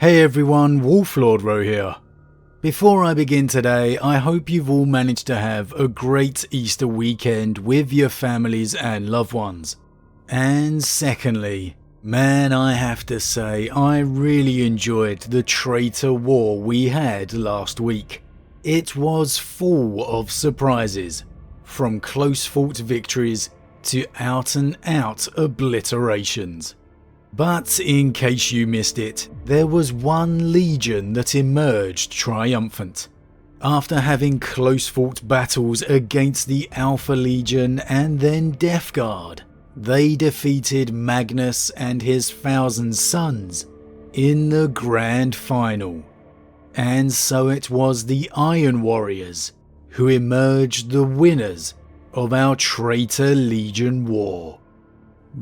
Hey everyone, Wolf Lord Rho here. Before I begin today, I hope you've all managed to have a great Easter weekend with your families and loved ones. And secondly, man, I have to say I really enjoyed the Traitor War we had last week. It was full of surprises, from close fought victories to out and out obliterations. But in case you missed it, there was one legion that emerged triumphant. After having close fought battles against the Alpha Legion and then Death Guard, they defeated Magnus and his 1,000 sons in the grand final. And so it was the Iron Warriors who emerged the winners of our Traitor Legion War.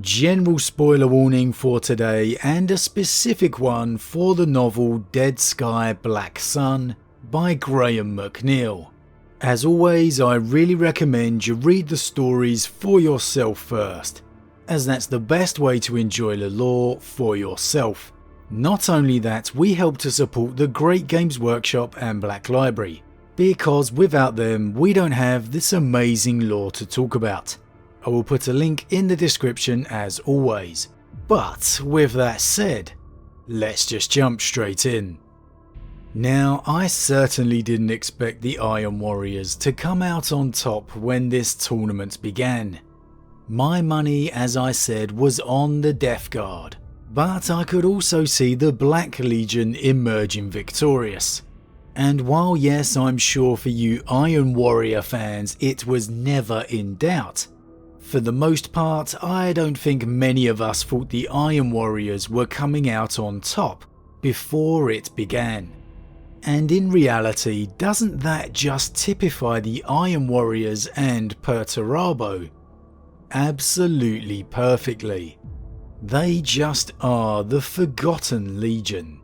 General spoiler warning for today, and a specific one for the novel Dead Sky Black Sun by Graham McNeill. As always, I really recommend you read the stories for yourself first, as that's the best way to enjoy the lore for yourself. Not only that, we help to support the great Games Workshop and Black Library, because without them we don't have this amazing lore to talk about. I will put a link in the description as always. But with that said, let's just jump straight in. Now, I certainly didn't expect the Iron Warriors to come out on top when this tournament began. My money, as I said, was on the Death Guard, but I could also see the Black Legion emerging victorious. And while yes, I'm sure for you Iron Warrior fans it was never in doubt, for the most part, I don't think many of us thought the Iron Warriors were coming out on top before it began. And in reality, doesn't that just typify the Iron Warriors and Perturabo? Absolutely perfectly. They just are the Forgotten Legion.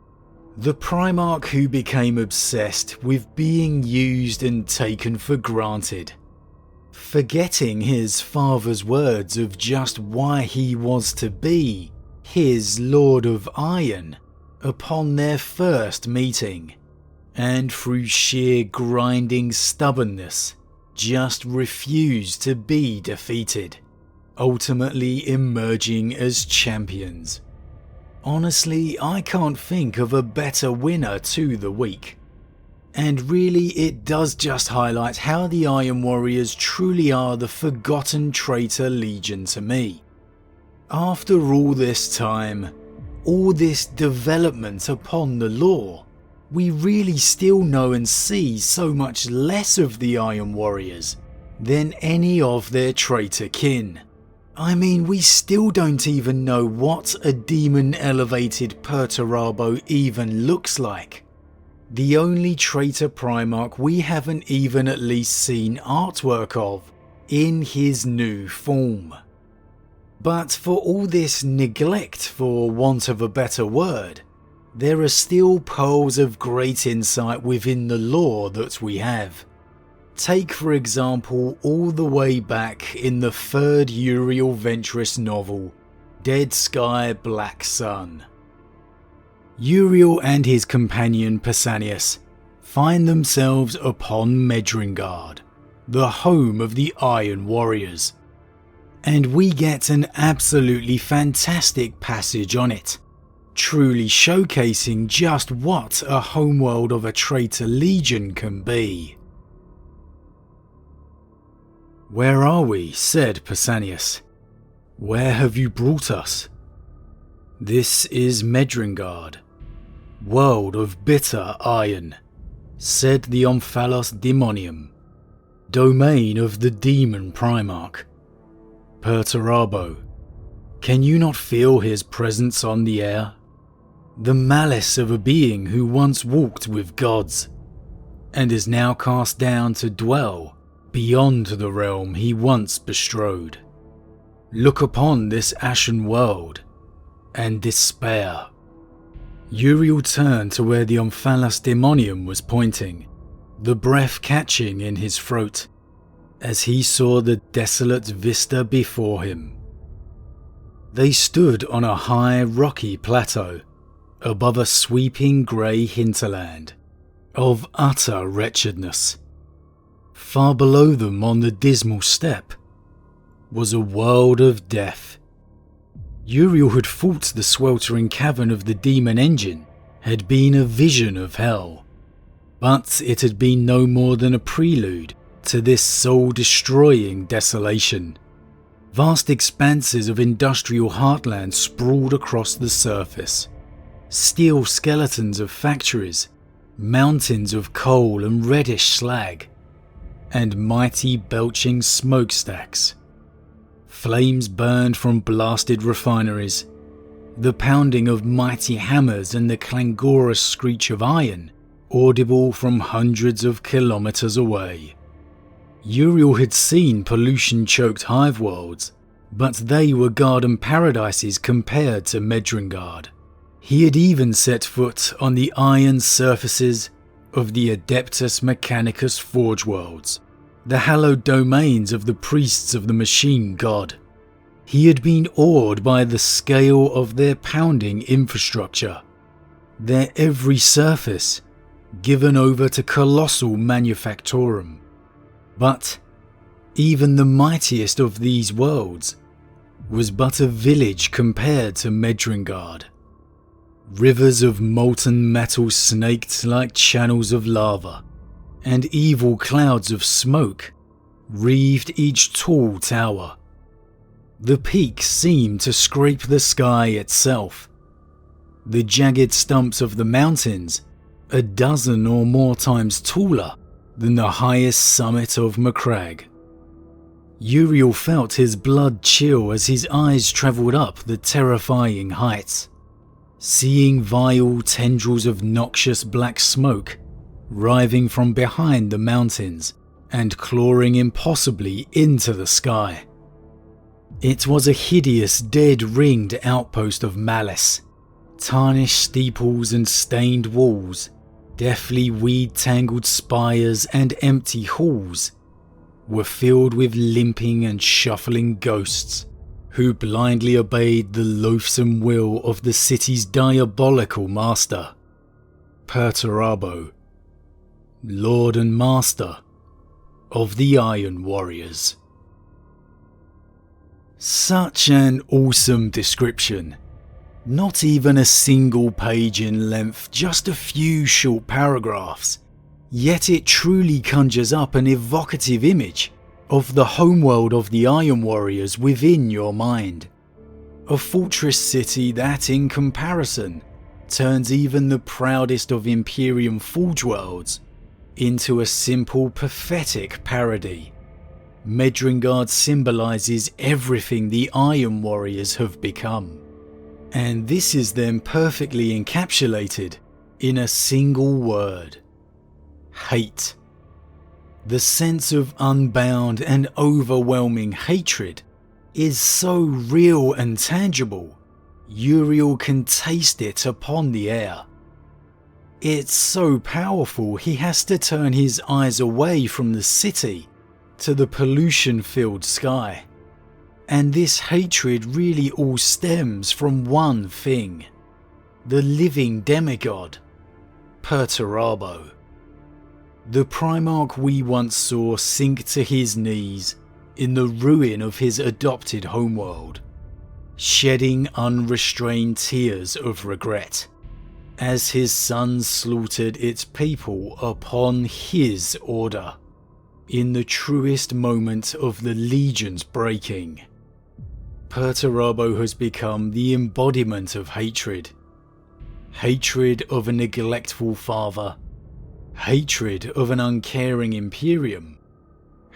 The Primarch who became obsessed with being used and taken for granted, forgetting his father's words of just why he was to be his Lord of Iron upon their first meeting, and through sheer grinding stubbornness just refused to be defeated, ultimately emerging as champions. Honestly, I can't think of a better winner to the week. And really, it does just highlight how the Iron Warriors truly are the forgotten Traitor Legion to me. After all this time, all this development upon the lore, we really still know and see so much less of the Iron Warriors than any of their traitor kin. I mean, we still don't even know what a demon elevated Perturabo even looks like. The only traitor Primarch we haven't even at least seen artwork of in his new form. But for all this neglect, for want of a better word, there are still pearls of great insight within the lore that we have. Take for example all the way back in the third Uriel Ventress novel, Dead Sky Black Sun. Uriel and his companion Pausanias find themselves upon Medrengard, the home of the Iron Warriors, and we get an absolutely fantastic passage on it, truly showcasing just what a homeworld of a Traitor Legion can be. "Where are we?" said Pausanias. "Where have you brought us?" "This is Medrengard, world of bitter iron," said the Omphalos Demonium, domain of the demon Primarch. "Perturabo, can you not feel his presence on the air? The malice of a being who once walked with gods, and is now cast down to dwell beyond the realm he once bestrode. Look upon this ashen world and despair." Uriel turned to where the Omphalos Demonium was pointing, the breath catching in his throat, as he saw the desolate vista before him. They stood on a high rocky plateau, above a sweeping grey hinterland of utter wretchedness. Far below them on the dismal steppe was a world of death. Uriel had thought the sweltering cavern of the demon engine had been a vision of hell, but it had been no more than a prelude to this soul-destroying desolation. Vast expanses of industrial heartland sprawled across the surface. Steel skeletons of factories, mountains of coal and reddish slag, and mighty belching smokestacks. Flames burned from blasted refineries. The pounding of mighty hammers and the clangorous screech of iron, audible from hundreds of kilometers away. Uriel had seen pollution-choked hive worlds, but they were garden paradises compared to Medrengard. He had even set foot on the iron surfaces of the Adeptus Mechanicus Forge worlds, the hallowed domains of the priests of the machine god. He had been awed by the scale of their pounding infrastructure, their every surface given over to colossal manufactorum. But even the mightiest of these worlds was but a village compared to Medrengard. Rivers of molten metal snaked like channels of lava, and evil clouds of smoke wreathed each tall tower. The peaks seemed to scrape the sky itself. The jagged stumps of the mountains, a dozen or more times taller than the highest summit of Macragge. Uriel felt his blood chill as his eyes travelled up the terrifying heights, seeing vile tendrils of noxious black smoke writhing from behind the mountains and clawing impossibly into the sky. It was a hideous dead-ringed outpost of malice. Tarnished steeples and stained walls, deathly weed-tangled spires and empty halls were filled with limping and shuffling ghosts who blindly obeyed the loathsome will of the city's diabolical master, Traitor, Lord and Master of the Iron Warriors. Such an awesome description. Not even a single page in length, just a few short paragraphs. Yet it truly conjures up an evocative image of the homeworld of the Iron Warriors within your mind. A fortress city that, in comparison, turns even the proudest of Imperium Forge worlds into a simple, pathetic parody. Medrengard symbolises everything the Iron Warriors have become. And this is then perfectly encapsulated in a single word: hate. The sense of unbound and overwhelming hatred is so real and tangible, Uriel can taste it upon the air. It's so powerful he has to turn his eyes away from the city to the pollution-filled sky. And this hatred really all stems from one thing: the living demigod, Traitor. The Primarch we once saw sink to his knees in the ruin of his adopted homeworld, shedding unrestrained tears of regret as his sons slaughtered its people upon his order, in the truest moment of the Legion's breaking. Traitor has become the embodiment of hatred. Hatred of a neglectful father. Hatred of an uncaring Imperium.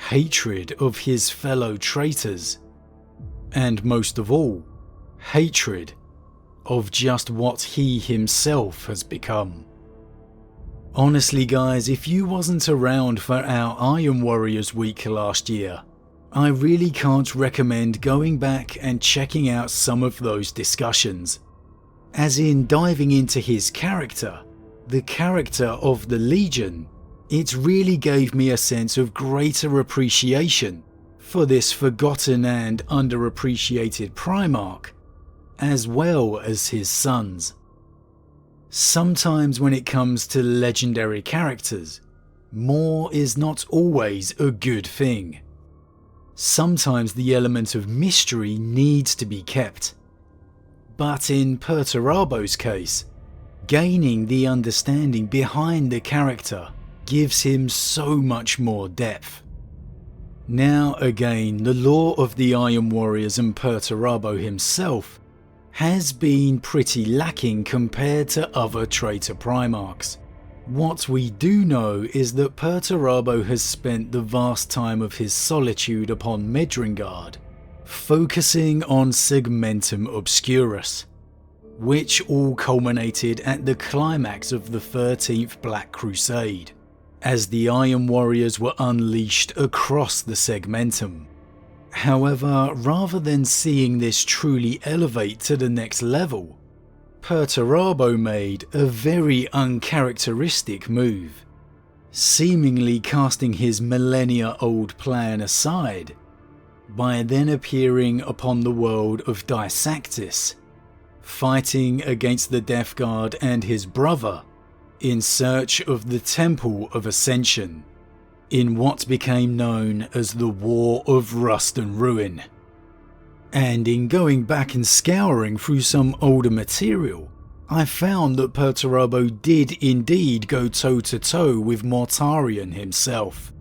Hatred of his fellow traitors. And most of all, hatred of just what he himself has become. Honestly guys, if you wasn't around for our Iron Warriors week last year, I really can't recommend going back and checking out some of those discussions. As in diving into his character, the character of the Legion, it really gave me a sense of greater appreciation for this forgotten and underappreciated Primarch, as well as his sons. Sometimes when it comes to legendary characters, more is not always a good thing. Sometimes the element of mystery needs to be kept. But in Perturabo's case, gaining the understanding behind the character gives him so much more depth. Now again, the lore of the Iron Warriors and Perturabo himself has been pretty lacking compared to other traitor Primarchs. What we do know is that Perturabo has spent the vast time of his solitude upon Medrengard focusing on Segmentum Obscurus, which all culminated at the climax of the 13th Black Crusade, as the Iron Warriors were unleashed across the Segmentum. However, rather than seeing this truly elevate to the next level, Perturabo made a very uncharacteristic move, seemingly casting his millennia-old plan aside by then appearing upon the world of Dissactis, fighting against the Death Guard and his brother in search of the Temple of Ascension, in what became known as the War of Rust and Ruin. And in going back and scouring through some older material, I found that Perturabo did indeed go toe-to-toe with Mortarion himself,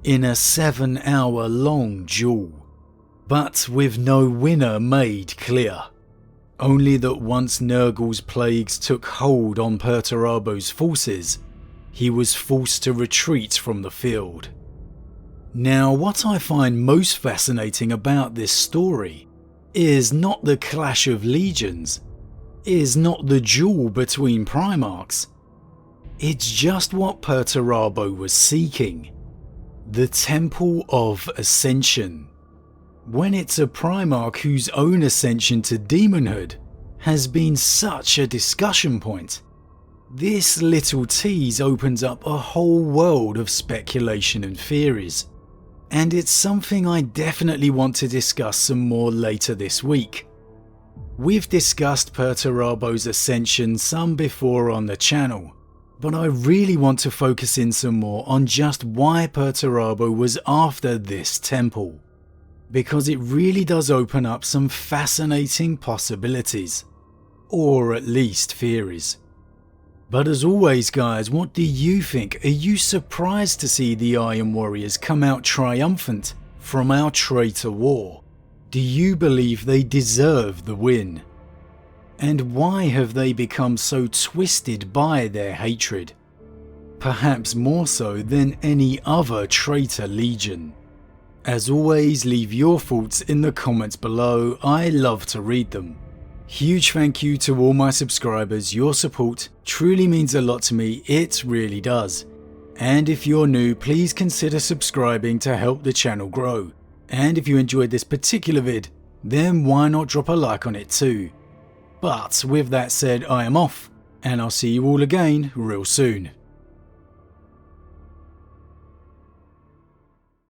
in a 7-hour long duel, but with no winner made clear. Only that once Nurgle's plagues took hold on Perturabo's forces, he was forced to retreat from the field. Now, what I find most fascinating about this story is not the clash of legions, is not the duel between Primarchs. It's just what Perturabo was seeking: the Temple of Ascension. When it's a Primarch whose own ascension to demonhood has been such a discussion point, this little tease opens up a whole world of speculation and theories, and it's something I definitely want to discuss some more later this week. We've discussed Perturabo's ascension some before on the channel, but I really want to focus in some more on just why Perturabo was after this temple, because it really does open up some fascinating possibilities, or at least theories. But as always guys, what do you think? Are you surprised to see the Iron Warriors come out triumphant from our Traitor War? Do you believe they deserve the win? And why have they become so twisted by their hatred? Perhaps more so than any other traitor legion. As always, leave your thoughts in the comments below, I love to read them. Huge thank you to all my subscribers, your support truly means a lot to me, it really does. And if you're new, please consider subscribing to help the channel grow. And if you enjoyed this particular vid, then why not drop a like on it too. But with that said, I am off, and I'll see you all again real soon.